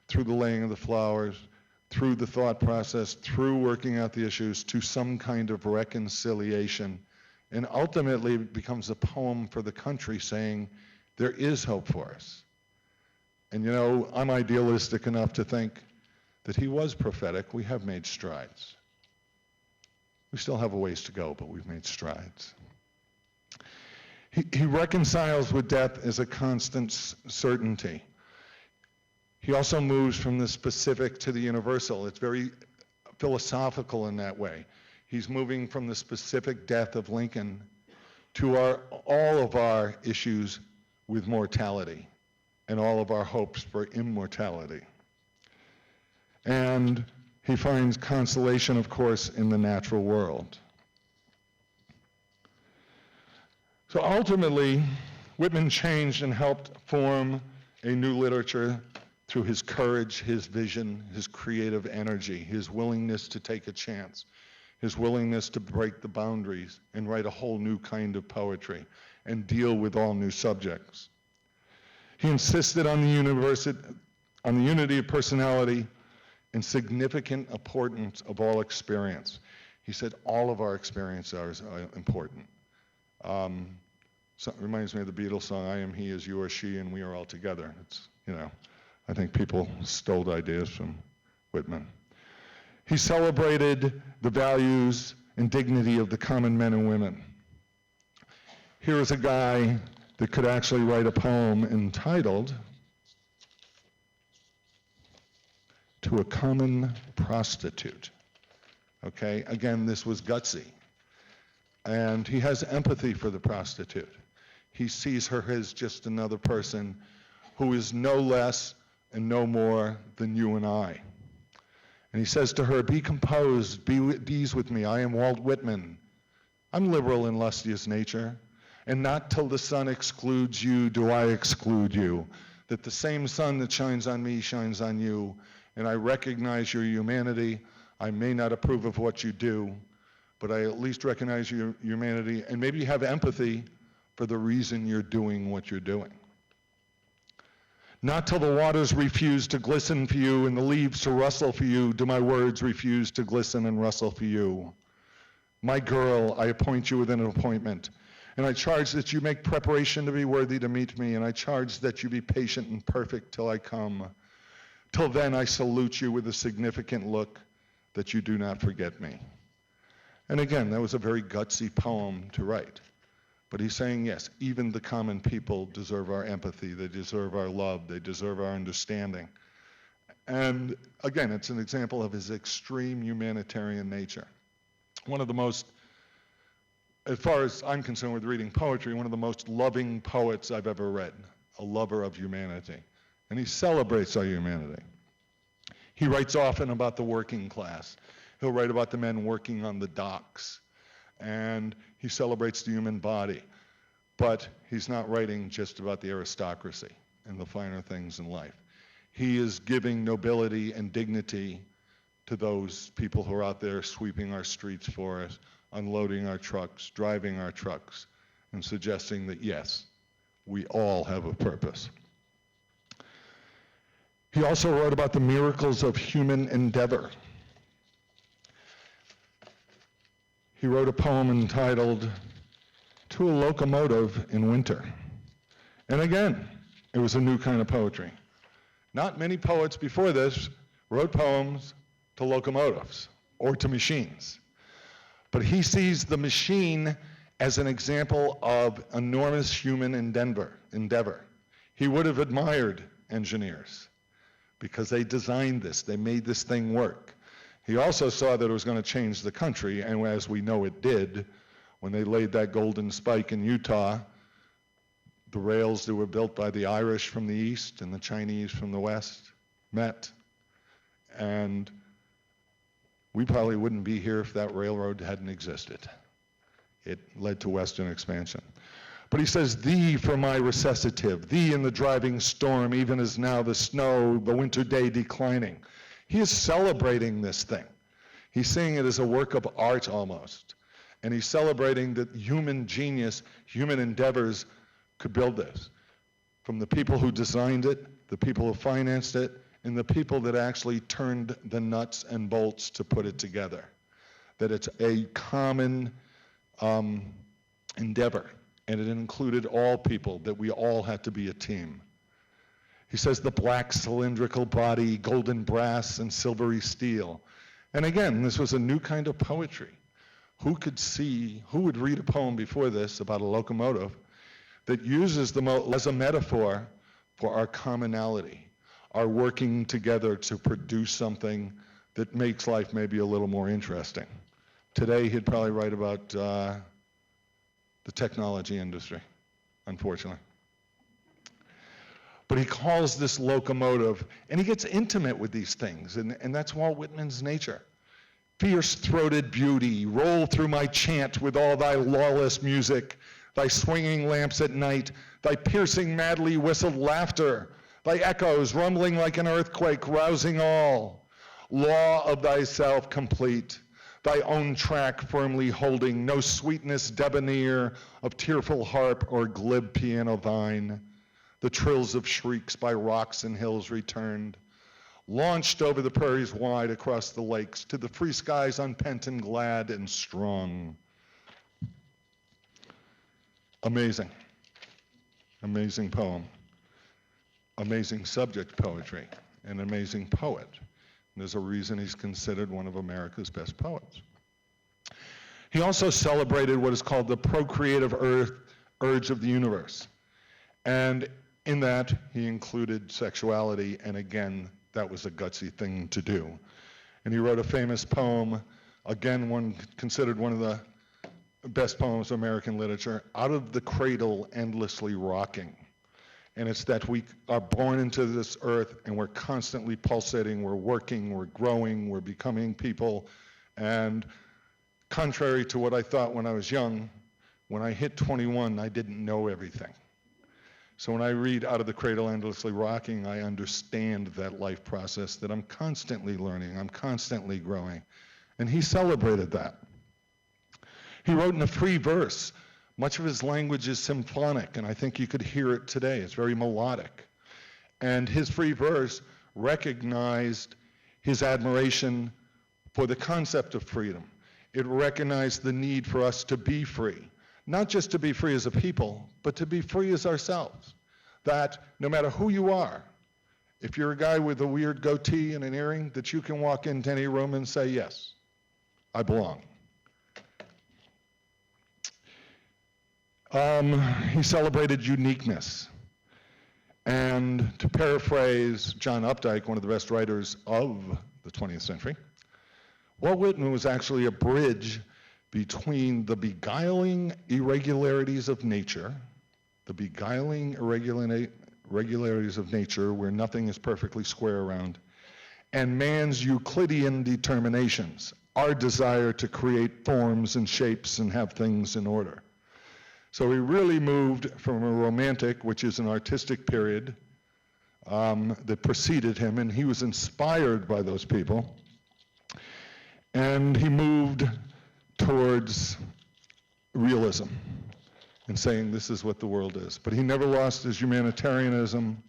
through the laying of the flowers, through the thought process, through working out the issues, to some kind of reconciliation. And ultimately it becomes a poem for the country saying, there is hope for us. And I'm idealistic enough to think that he was prophetic. We have made strides. We still have a ways to go, but we've made strides. He reconciles with death as a constant certainty. He also moves from the specific to the universal. It's very philosophical in that way. He's moving from the specific death of Lincoln to all of our issues with mortality and all of our hopes for immortality. And he finds consolation, of course, in the natural world. So ultimately, Whitman changed and helped form a new literature through his courage, his vision, his creative energy, his willingness to take a chance, his willingness to break the boundaries and write a whole new kind of poetry and deal with all new subjects. He insisted on the unity of personality and significant importance of all experience. He said all of our experiences are important. So it reminds me of the Beatles song, I am he as you are she and we are all together. It's, I think people stole ideas from Whitman. He celebrated the values and dignity of the common men and women. Here is a guy that could actually write a poem entitled To a Common Prostitute. Okay, again, this was gutsy. And he has empathy for the prostitute. He sees her as just another person who is no less and no more than you and I. And he says to her, be composed, be at ease with me. I am Walt Whitman. I'm liberal in lustiest nature. And not till the sun excludes you do I exclude you. That the same sun that shines on me shines on you. And I recognize your humanity. I may not approve of what you do, but I at least recognize your humanity and maybe have empathy for the reason you're doing what you're doing. Not till the waters refuse to glisten for you and the leaves to rustle for you do my words refuse to glisten and rustle for you. My girl, I appoint you with an appointment, and I charge that you make preparation to be worthy to meet me, and I charge that you be patient and perfect till I come. Till then I salute you with a significant look that you do not forget me. And again, that was a very gutsy poem to write. But he's saying, yes, even the common people deserve our empathy, they deserve our love, they deserve our understanding. And again, it's an example of his extreme humanitarian nature. One of the most, as far as I'm concerned with reading poetry, one of the most loving poets I've ever read, a lover of humanity. And he celebrates our humanity. He writes often about the working class. He'll write about the men working on the docks. And he celebrates the human body. But he's not writing just about the aristocracy and the finer things in life. He is giving nobility and dignity to those people who are out there sweeping our streets for us, unloading our trucks, driving our trucks, and suggesting that, yes, we all have a purpose. He also wrote about the miracles of human endeavor. He wrote a poem entitled "To a Locomotive in Winter." And again, it was a new kind of poetry. Not many poets before this wrote poems to locomotives or to machines. But he sees the machine as an example of enormous human endeavor. He would have admired engineers because they designed this, they made this thing work. He also saw that it was going to change the country, and as we know it did, when they laid that golden spike in Utah, the rails that were built by the Irish from the east and the Chinese from the west met. And we probably wouldn't be here if that railroad hadn't existed. It led to Western expansion. But he says, "Thee for my recitative, thee in the driving storm, even as now the snow, the winter day declining." He is celebrating this thing. He's seeing it as a work of art almost. And he's celebrating that human genius, human endeavors could build this. From the people who designed it, the people who financed it, and the people that actually turned the nuts and bolts to put it together. That it's a common endeavor, and it included all people, that we all had to be a team. He says the black cylindrical body, golden brass and silvery steel. And again, this was a new kind of poetry. Who would read a poem before this about a locomotive that uses as a metaphor for our commonality, our working together to produce something that makes life maybe a little more interesting. Today, he'd probably write about the technology industry, unfortunately. But he calls this locomotive, and he gets intimate with these things, and that's Walt Whitman's nature. "Fierce-throated beauty, roll through my chant with all thy lawless music, thy swinging lamps at night, thy piercing madly whistled laughter, thy echoes rumbling like an earthquake, rousing all. Law of thyself complete, thy own track firmly holding, no sweetness debonair of tearful harp or glib piano thine. The trills of shrieks by rocks and hills returned, launched over the prairies wide across the lakes, to the free skies unpent and glad and strong." Amazing. Amazing poem. Amazing subject poetry. An amazing poet. And there's a reason he's considered one of America's best poets. He also celebrated what is called the procreative urge of the universe. And in that, he included sexuality, and again, that was a gutsy thing to do. And he wrote a famous poem, again, considered one of the best poems of American literature, "Out of the Cradle Endlessly Rocking." And it's that we are born into this earth and we're constantly pulsating, we're working, we're growing, we're becoming people. And contrary to what I thought when I was young, when I hit 21, I didn't know everything. So when I read "Out of the Cradle Endlessly Rocking," I understand that life process, that I'm constantly learning, I'm constantly growing. And he celebrated that. He wrote in a free verse. Much of his language is symphonic, and I think you could hear it today. It's very melodic. And his free verse recognized his admiration for the concept of freedom. It recognized the need for us to be free. Not just to be free as a people, but to be free as ourselves. That no matter who you are, if you're a guy with a weird goatee and an earring, that you can walk into any room and say, "Yes, I belong." He celebrated uniqueness. And to paraphrase John Updike, one of the best writers of the 20th century, Walt Whitman was actually a bridge between the beguiling irregularities of nature, irregularities of nature where nothing is perfectly square around, and man's Euclidean determinations, our desire to create forms and shapes and have things in order. So he really moved from a romantic, which is an artistic period that preceded him, and he was inspired by those people, and he moved towards realism and saying this is what the world is. But he never lost his humanitarianism,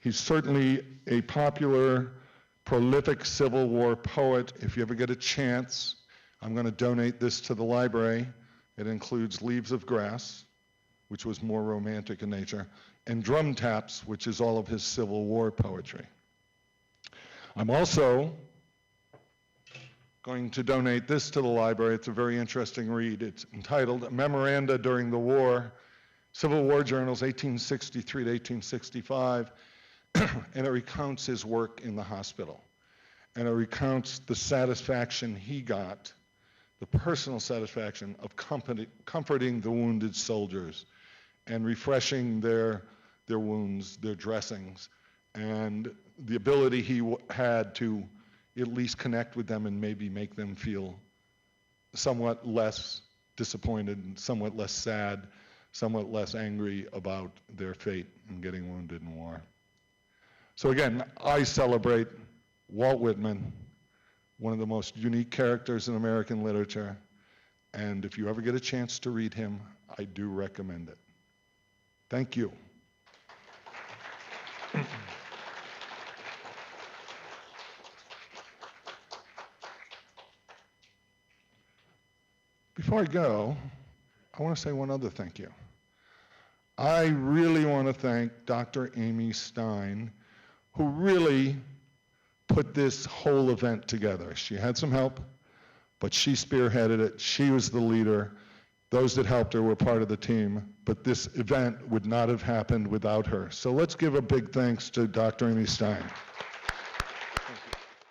He's certainly a popular, prolific Civil War poet. If you ever get a chance, I'm going to donate this to the library. It includes Leaves of Grass, which was more romantic in nature, and Drum Taps, which is all of his Civil War poetry. I'm also going to donate this to the library. It's a very interesting read. It's entitled Memoranda During the War, Civil War Journals, 1863 to 1865, and it recounts his work in the hospital. And it recounts the satisfaction he got, the personal satisfaction of comforting the wounded soldiers and refreshing their wounds, their dressings, and the ability he had to at least connect with them and maybe make them feel somewhat less disappointed, somewhat less sad, somewhat less angry about their fate in getting wounded in war. So again, I celebrate Walt Whitman, one of the most unique characters in American literature, and if you ever get a chance to read him, I do recommend it. Thank you. Before I go, I want to say one other thank you. I really want to thank Dr. Amy Stein, who really put this whole event together. She had some help, but she spearheaded it. She was the leader. Those that helped her were part of the team, but this event would not have happened without her. So let's give a big thanks to Dr. Amy Stein.